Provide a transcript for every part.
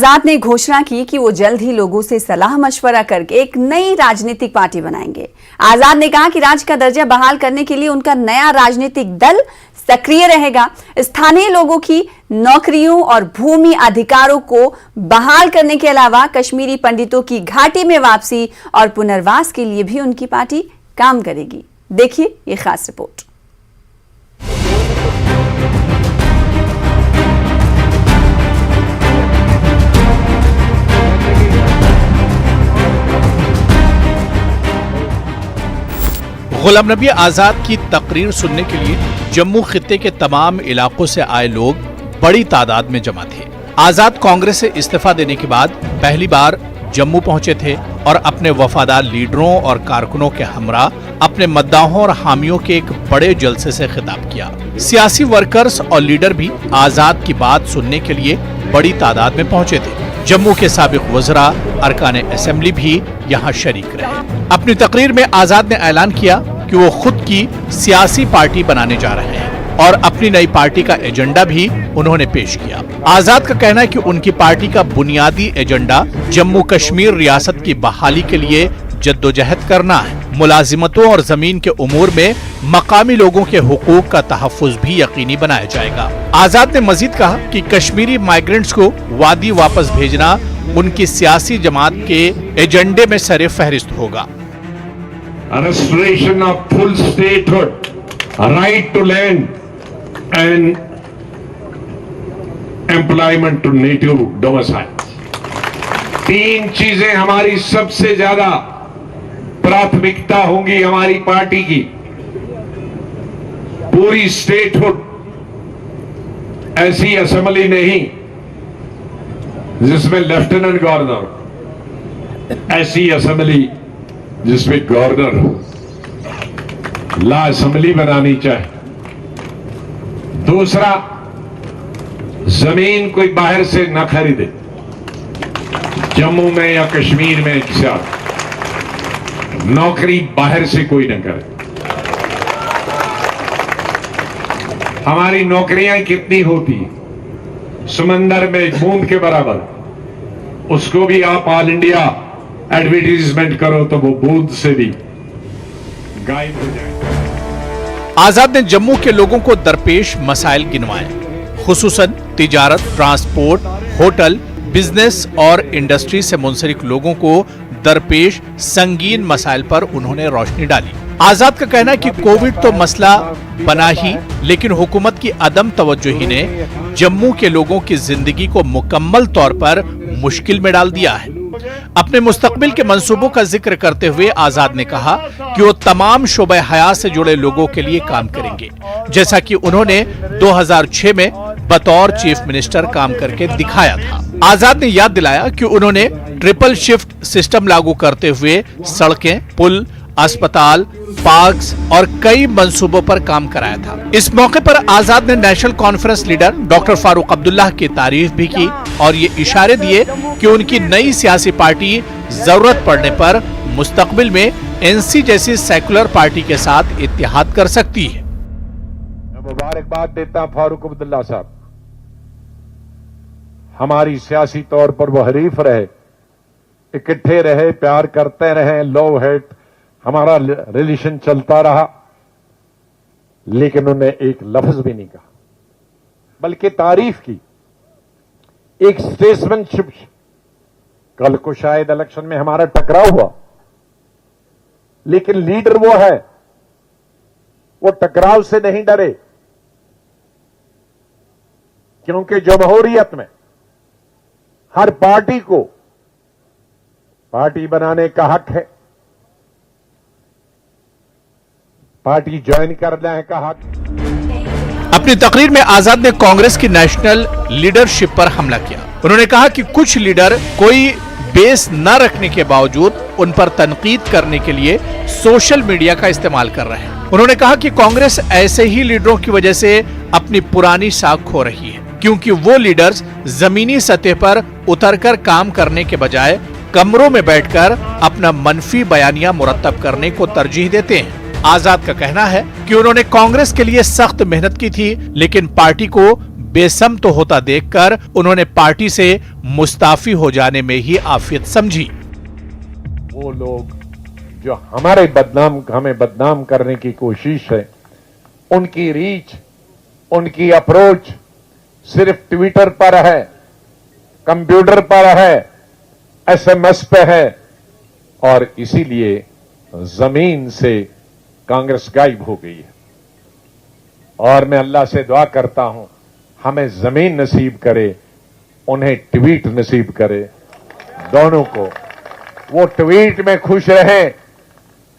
आजाद ने घोषणा की कि वो जल्द ही लोगों से सलाह मशवरा करके एक नई राजनीतिक पार्टी बनाएंगे। आजाद ने कहा कि राज्य का दर्जा बहाल करने के लिए उनका नया राजनीतिक दल सक्रिय रहेगा। स्थानीय लोगों की नौकरियों और भूमि अधिकारों को बहाल करने के अलावा कश्मीरी पंडितों की घाटी में वापसी और पुनर्वास के लिए भी उनकी पार्टी काम करेगी। देखिए ये खास रिपोर्ट। गुलाम नबी आजाद की तकरीर सुनने के लिए जम्मू खित्ते के तमाम इलाकों से आए लोग बड़ी तादाद में जमा थे। आजाद कांग्रेस से इस्तीफा देने के बाद पहली बार जम्मू पहुंचे थे और अपने वफादार लीडरों और कारकुनों के हमरा अपने मद्दाहों और हामियों के एक बड़े जलसे से खिताब किया। सियासी वर्कर्स और लीडर भी आजाद की बात सुनने के लिए बड़ी तादाद में पहुंचे थे। जम्मू के साबिक वज़रा, अरकान असेंबली भी यहाँ शरीक रहे। अपनी तकरीर में आजाद ने ऐलान किया कि वो खुद की सियासी पार्टी बनाने जा रहे हैं और अपनी नई पार्टी का एजेंडा भी उन्होंने पेश किया। आजाद का कहना है कि उनकी पार्टी का बुनियादी एजेंडा जम्मू कश्मीर रियासत की बहाली के लिए जद्दोजहद करना है। मुलाजिमतों और जमीन के उमूर में मकामी लोगों के हुकूक का तहफ़्फ़ुज़ भी यकीनी बनाया जाएगा। आजाद ने मजीद कहा कि कश्मीरी माइग्रेंट्स को वादी वापस भेजना उनकी सियासी जमात के एजेंडे में सरे फहरिस्त होगा। Restoration of full statehood, right to land and employment to native domiciles. तीन चीजें हमारी सबसे ज्यादा प्राथमिकता होंगी हमारी पार्टी की। पूरी स्टेटहुड, ऐसी असेंबली नहीं जिसमें लेफ्टिनेंट गवर्नर, ऐसी असेंबली जिसमें गवर्नर हो। ला असेंबली बनानी चाहिए। दूसरा, जमीन कोई बाहर से न खरीदे, जम्मू में या कश्मीर में एक साथ। नौकरी बाहर से कोई न करे। हमारी नौकरियां कितनी होती, समंदर में एक बूंद के बराबर। उसको भी आप ऑल इंडिया एडवर्टीजमेंट करो तो वो बूंद से भी गायब हो जाए। आजाद ने जम्मू के लोगों को दरपेश मसाइल गिनवाए, खुसूसन तिजारत, ट्रांसपोर्ट, होटल, बिजनेस और इंडस्ट्री से मुंसलिक लोगों को दरपेश संगीन मसाइल पर उन्होंने रोशनी डाली। आजाद का कहना है कि कोविड तो मसला बना ही, लेकिन हुकूमत की अदम तवज्जुही ने जम्मू के लोगों की जिंदगी को मुकम्मल तौर पर मुश्किल में डाल दिया है। अपने मुस्तकबिल के मंसूबों का जिक्र करते हुए आजाद ने कहा कि वो तमाम शोबे हयात से जुड़े लोगों के लिए काम करेंगे, जैसा कि उन्होंने 2006 में बतौर चीफ मिनिस्टर काम करके दिखाया था। आजाद ने याद दिलाया कि उन्होंने ट्रिपल शिफ्ट सिस्टम लागू करते हुए सड़कें, पुल, अस्पताल, पार्क्स और कई मंसूबों पर काम कराया था। इस मौके पर आजाद ने national conference leader doctor Farooq Abdullah की तारीफ भी की और ये इशारे दिए कि उनकी नई सियासी पार्टी जरूरत पड़ने पर मुस्तकबिल में एनसी जैसी सेकुलर पार्टी के साथ इत्तेहाद कर सकती है। मुबारकबाद देता फारूक अब्दुल्ला साहब, हमारी सियासी तौर पर वो हरीफ रहे, इकट्ठे रहे, प्यार करते रहे, लव हेट हमारा रिलेशन चलता रहा, लेकिन उन्होंने एक लफ्ज भी नहीं कहा, बल्कि तारीफ की, एक स्टेट्समैनशिप। कल को शायद इलेक्शन में हमारा टकराव हुआ, लेकिन लीडर वो है, वो टकराव से नहीं डरे, क्योंकि जमहूरियत में हर पार्टी को पार्टी बनाने का हक है, पार्टी ज्वाइन करने का हक। अपनी तकरीर में आजाद ने कांग्रेस की नेशनल लीडरशिप पर हमला किया। उन्होंने कहा कि कुछ लीडर कोई बेस न रखने के बावजूद उन पर तनकीद करने के लिए सोशल मीडिया का इस्तेमाल कर रहे हैं। उन्होंने कहा कि कांग्रेस ऐसे ही लीडरों की वजह से अपनी पुरानी साख खो रही है, क्योंकि वो लीडर्स जमीनी सतह पर उतरकर काम करने के बजाय कमरों में बैठकर अपना मनफी बयानिया मुरत्तब करने को तरजीह देते हैं। आजाद का कहना है कि उन्होंने कांग्रेस के लिए सख्त मेहनत की थी, लेकिन पार्टी को बेसमत होता देखकर उन्होंने पार्टी से मुस्ताफी हो जाने में ही आफियत समझी। वो लोग जो हमें बदनाम करने की कोशिश है, उनकी रीच, उनकी अप्रोच सिर्फ ट्विटर पर है, कंप्यूटर पर है, एसएमएस पे है, और इसीलिए जमीन से कांग्रेस गायब हो गई है। और मैं अल्लाह से दुआ करता हूं हमें जमीन नसीब करे, उन्हें ट्वीट नसीब करे, दोनों को। वो ट्वीट में खुश रहे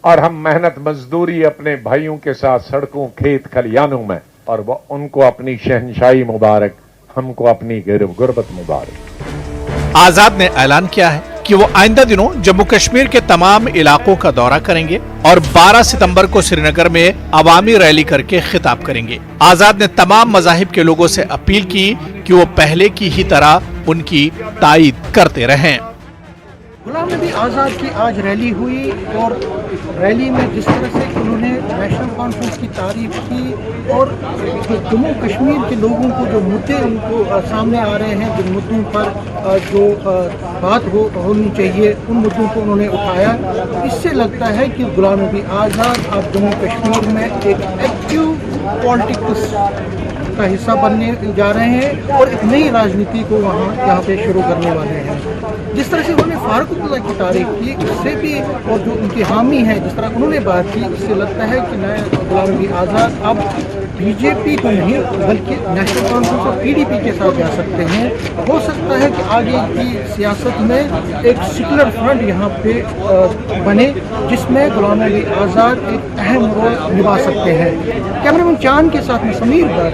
और हम मेहनत मजदूरी अपने भाइयों के साथ सड़कों, खेत, खलियानों में, और वो उनको अपनी शहनशाही मुबारक, हमको अपनी गुर्बत मुबारक। आजाद ने ऐलान किया है कि वो आइंदा दिनों जम्मू कश्मीर के तमाम इलाकों का दौरा करेंगे और 12 सितंबर को श्रीनगर में अवामी रैली करके खिताब करेंगे। आजाद ने तमाम मज़ाहिब के लोगों से अपील की कि वो पहले की ही तरह उनकी ताईद करते रहें। गुलाम नबी आज़ाद की आज रैली हुई और रैली में जिस तरह से उन्होंने नेशनल कॉन्फ्रेंस की तारीफ की और जम्मू कश्मीर के लोगों को जो मुद्दे उनको सामने आ रहे हैं, जिन मुद्दों पर जो बात होनी चाहिए, उन मुद्दों को उन्होंने उठाया। इससे लगता है कि गुलाम नबी आज़ाद अब जम्मू कश्मीर में एक एक्टिव पॉलिटिक्स का हिस्सा बनने जा रहे हैं और एक नई राजनीति को यहाँ पे शुरू करने वाले हैं। जिस तरह से उन्होंने फारूक अब्दुल्ला की तारीफ की, उससे भी, और जो उनके हामी हैं जिस तरह उन्होंने बात की, इससे लगता है कि नए गुलाम नबी आज़ाद अब बीजेपी को नहीं बल्कि नेशनल कॉन्फ्रेंस और पीडीपी के साथ जा सकते हैं। हो सकता है कि आगे की सियासत में एक सेक्युलर फ्रंट यहाँ पे बने जिसमें गुलाम नबी आज़ाद एक अहम रोल निभा सकते हैं। कैमरामैन चांद के साथ में समीर